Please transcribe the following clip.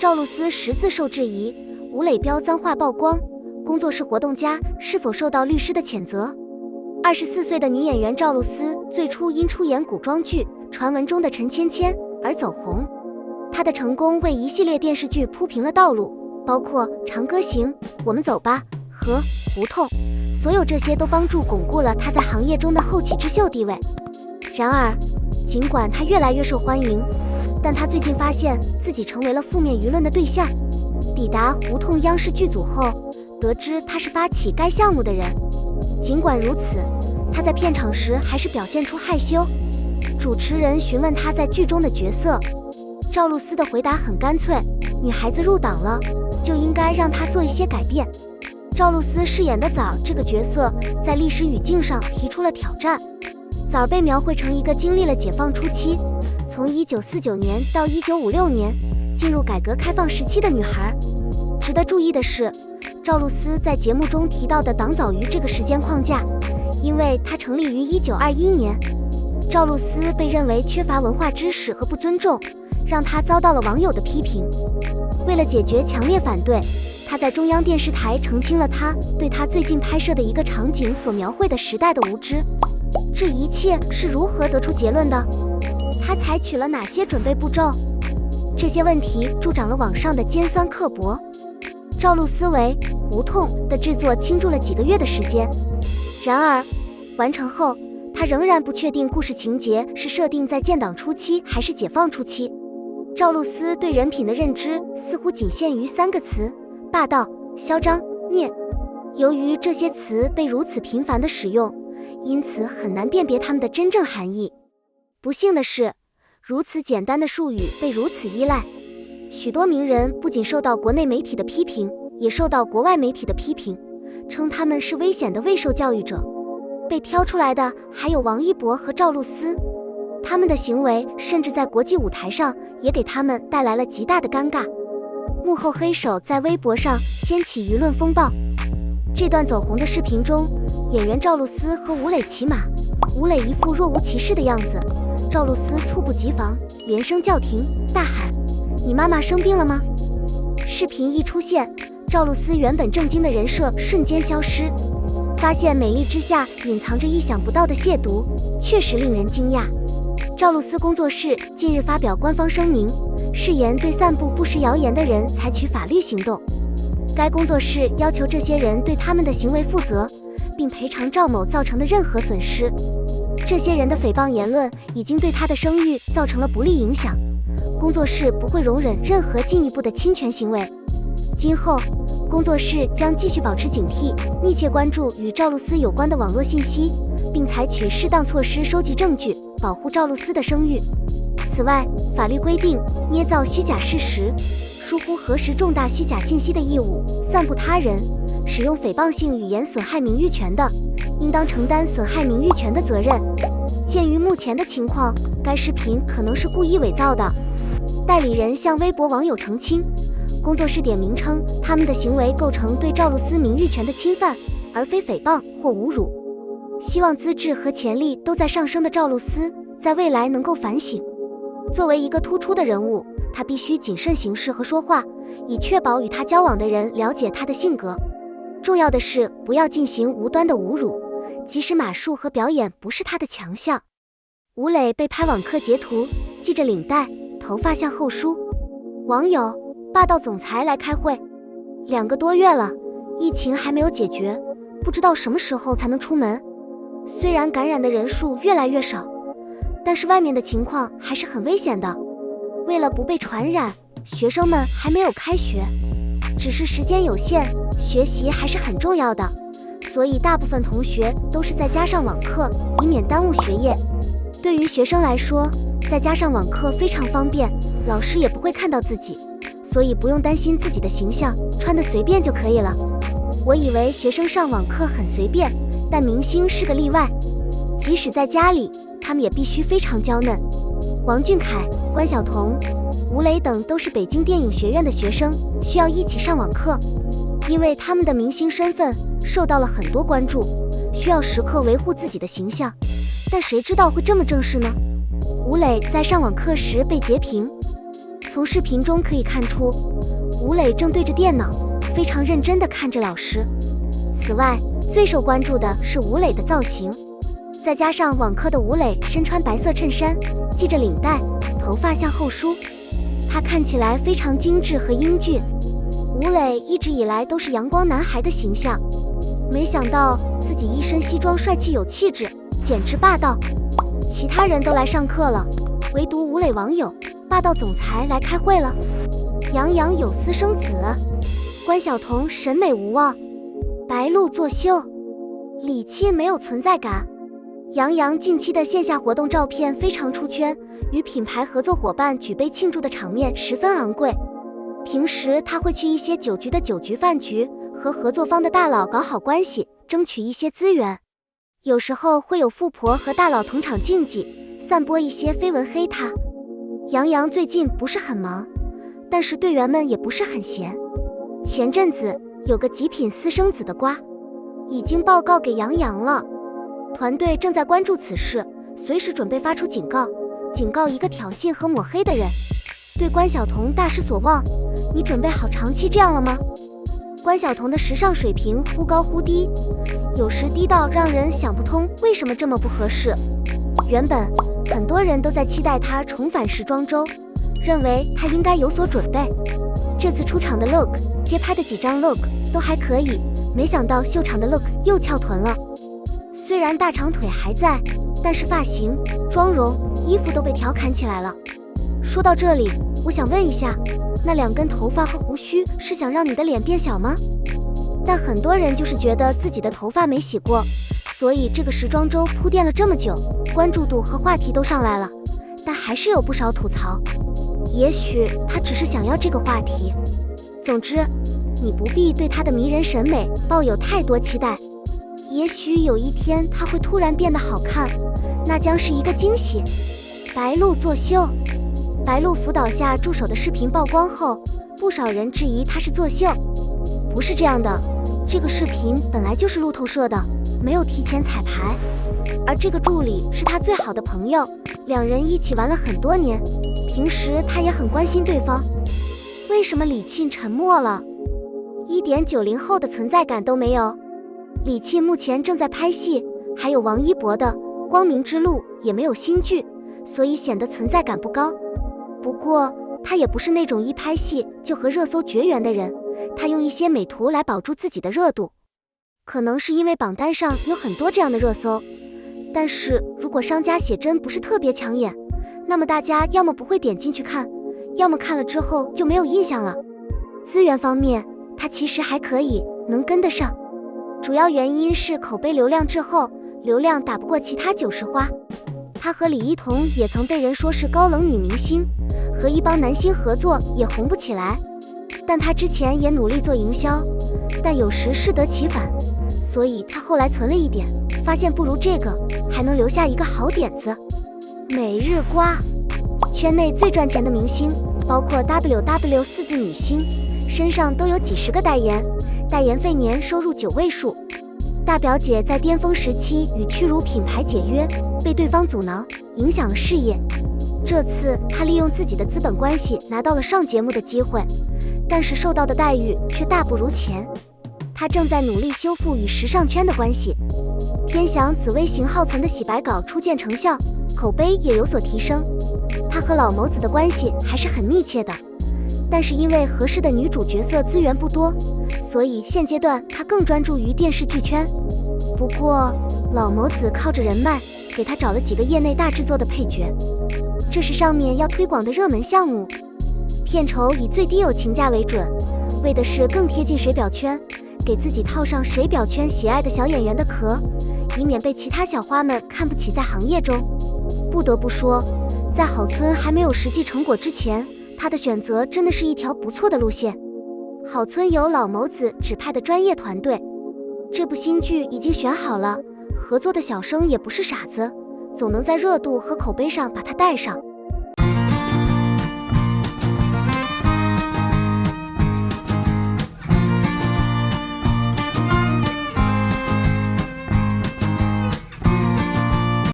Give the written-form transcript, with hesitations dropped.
赵露思10次受质疑，吴磊飙脏话曝光，工作室活动家是否受到律师的谴责？24岁的女演员赵露思最初因出演古装剧《传闻中的陈芊芊》而走红，她的成功为一系列电视剧铺平了道路，包括《长歌行》、《我们走吧》和《胡同》，所有这些都帮助巩固了她在行业中的后起之秀地位。然而，尽管她越来越受欢迎，但她最近发现自己成为了负面舆论的对象。抵达胡同央视剧组后，得知她是发起该项目的人。尽管如此，她在片场时还是表现出害羞。主持人询问她在剧中的角色，赵露思的回答很干脆：女孩子入党了，就应该让她做一些改变。赵露思饰演的枣这个角色，在历史语境上提出了挑战。枣被描绘成一个经历了解放初期，从1949年到1956年进入改革开放时期的女孩。值得注意的是，赵露思在节目中提到的党早于这个时间框架，因为它成立于1921年。赵露思被认为缺乏文化知识和不尊重，让她遭到了网友的批评。为了解决强烈反对，她在中央电视台澄清了她对她最近拍摄的一个场景所描绘的时代的无知。这一切是如何得出结论的？她采取了哪些准备步骤？这些问题助长了网上的尖酸刻薄。赵露思为《胡同》的制作倾注了几个月的时间，然而完成后，他仍然不确定故事情节是设定在建党初期还是解放初期。赵露思对人品的认知似乎仅限于3个词：霸道、嚣张、孽。由于这些词被如此频繁地使用，因此很难辨别它们的真正含义。不幸的是，如此简单的术语被如此依赖。许多名人不仅受到国内媒体的批评，也受到国外媒体的批评，称他们是危险的未受教育者。被挑出来的还有王一博和赵露思，他们的行为甚至在国际舞台上也给他们带来了极大的尴尬。幕后黑手在微博上掀起舆论风暴。这段走红的视频中，演员赵露思和吴磊骑马，吴磊一副若无其事的样子，赵露思猝不及防，连声叫停，大喊：你妈妈生病了吗？视频一出现，赵露思原本正经的人设瞬间消失。发现美丽之下隐藏着意想不到的亵渎，确实令人惊讶。赵露思工作室近日发表官方声明，誓言对散布不实谣言的人采取法律行动。该工作室要求这些人对他们的行为负责，并赔偿赵某造成的任何损失。这些人的诽谤言论已经对他的声誉造成了不利影响，工作室不会容忍任何进一步的侵权行为。今后，工作室将继续保持警惕，密切关注与赵露思有关的网络信息，并采取适当措施收集证据，保护赵露思的声誉。此外，法律规定，捏造虚假事实、疏忽核实重大虚假信息的义务、散布他人、使用诽谤性语言损害名誉权的，应当承担损害名誉权的责任。鉴于目前的情况，该视频可能是故意伪造的。代理人向微博网友澄清，工作室点名称他们的行为构成对赵露思名誉权的侵犯，而非诽谤或侮辱。希望资质和潜力都在上升的赵露思，在未来能够反省。作为一个突出的人物，他必须谨慎行事和说话，以确保与他交往的人了解他的性格。重要的是，不要进行无端的侮辱，即使马术和表演不是他的强项。吴磊被拍网课截图，系着领带，头发向后梳。网友：霸道总裁来开会。2个多月了，疫情还没有解决，不知道什么时候才能出门。虽然感染的人数越来越少，但是外面的情况还是很危险的。为了不被传染，学生们还没有开学。只是时间有限，学习还是很重要的，所以大部分同学都是在家上网课，以免耽误学业。对于学生来说，在家上网课非常方便，老师也不会看到自己，所以不用担心自己的形象，穿得随便就可以了。我以为学生上网课很随便，但明星是个例外，即使在家里，他们也必须非常娇嫩。王俊凯、关晓彤、吴磊等都是北京电影学院的学生，需要一起上网课，因为他们的明星身份受到了很多关注，需要时刻维护自己的形象，但谁知道会这么正式呢？吴磊在上网课时被截屏。从视频中可以看出，吴磊正对着电脑，非常认真地看着老师。此外，最受关注的是吴磊的造型，再加上网课的吴磊身穿白色衬衫，系着领带，头发向后梳，他看起来非常精致和英俊。吴磊一直以来都是阳光男孩的形象，没想到自己一身西装帅气有气质，简直霸道。其他人都来上课了，唯独吴磊网友霸道总裁来开会了。杨洋有私生子，关晓彤审美无望，白鹿作秀，李沁没有存在感。杨洋近期的线下活动照片非常出圈，与品牌合作伙伴举杯庆祝的场面十分昂贵。平时他会去一些酒局的酒局饭局，和合作方的大佬搞好关系，争取一些资源。有时候会有富婆和大佬同场竞技，散播一些绯闻黑他。杨洋最近不是很忙，但是队员们也不是很闲。前阵子有个极品私生子的瓜，已经报告给杨洋了，团队正在关注此事，随时准备发出警告，警告一个挑衅和抹黑的人。对关晓彤大失所望，你准备好长期这样了吗？关晓彤的时尚水平忽高忽低，有时低到让人想不通为什么这么不合适。原本很多人都在期待她重返时装周，认为她应该有所准备。这次出场的 look， 街拍的几张 look 都还可以，没想到秀场的 look 又翘臀了。虽然大长腿还在，但是发型、妆容、衣服都被调侃起来了。说到这里，我想问一下，那2根头发和胡须是想让你的脸变小吗？但很多人就是觉得自己的头发没洗过，所以这个时装周铺垫了这么久，关注度和话题都上来了，但还是有不少吐槽。也许他只是想要这个话题。总之，你不必对他的迷人审美抱有太多期待。也许有一天他会突然变得好看，那将是一个惊喜。白鹿作秀。白鹿辅导下助手的视频曝光后，不少人质疑他是作秀。不是这样的，这个视频本来就是路透社的，没有提前彩排。而这个助理是他最好的朋友，2人一起玩了很多年，平时他也很关心对方。为什么李沁沉默了？一点90后的存在感都没有。李沁目前正在拍戏，还有王一博的《光明之路》也没有新剧，所以显得存在感不高。不过他也不是那种一拍戏就和热搜绝缘的人，他用一些美图来保住自己的热度。可能是因为榜单上有很多这样的热搜，但是如果商家写真不是特别抢眼，那么大家要么不会点进去看，要么看了之后就没有印象了。资源方面，他其实还可以，能跟得上。主要原因是口碑流量滞后，流量打不过其他90花。她和李一桐也曾被人说是高冷女明星，和一帮男星合作也红不起来。但她之前也努力做营销，但有时适得其反，所以她后来存了一点，发现不如这个，还能留下一个好点子。每日瓜，圈内最赚钱的明星，包括 WW 4字女星，身上都有几十个代言，代言费年收入9位数。大表姐在巅峰时期与屈辱品牌解约，被对方阻挠，影响了事业。这次她利用自己的资本关系拿到了上节目的机会，但是受到的待遇却大不如前。她正在努力修复与时尚圈的关系。天翔紫薇型号存的洗白稿初见成效，口碑也有所提升。她和老谋子的关系还是很密切的，但是因为合适的女主角色资源不多，所以现阶段她更专注于电视剧圈。不过老谋子靠着人脉，给她找了几个业内大制作的配角，这是上面要推广的热门项目。片酬以最低友情价为准，为的是更贴近水表圈，给自己套上水表圈喜爱的小演员的壳，以免被其他小花们看不起在行业中。不得不说，在好村还没有实际成果之前，他的选择真的是一条不错的路线。好村有老谋子指派的专业团队，这部新剧已经选好了，合作的小生也不是傻子，总能在热度和口碑上把它带上。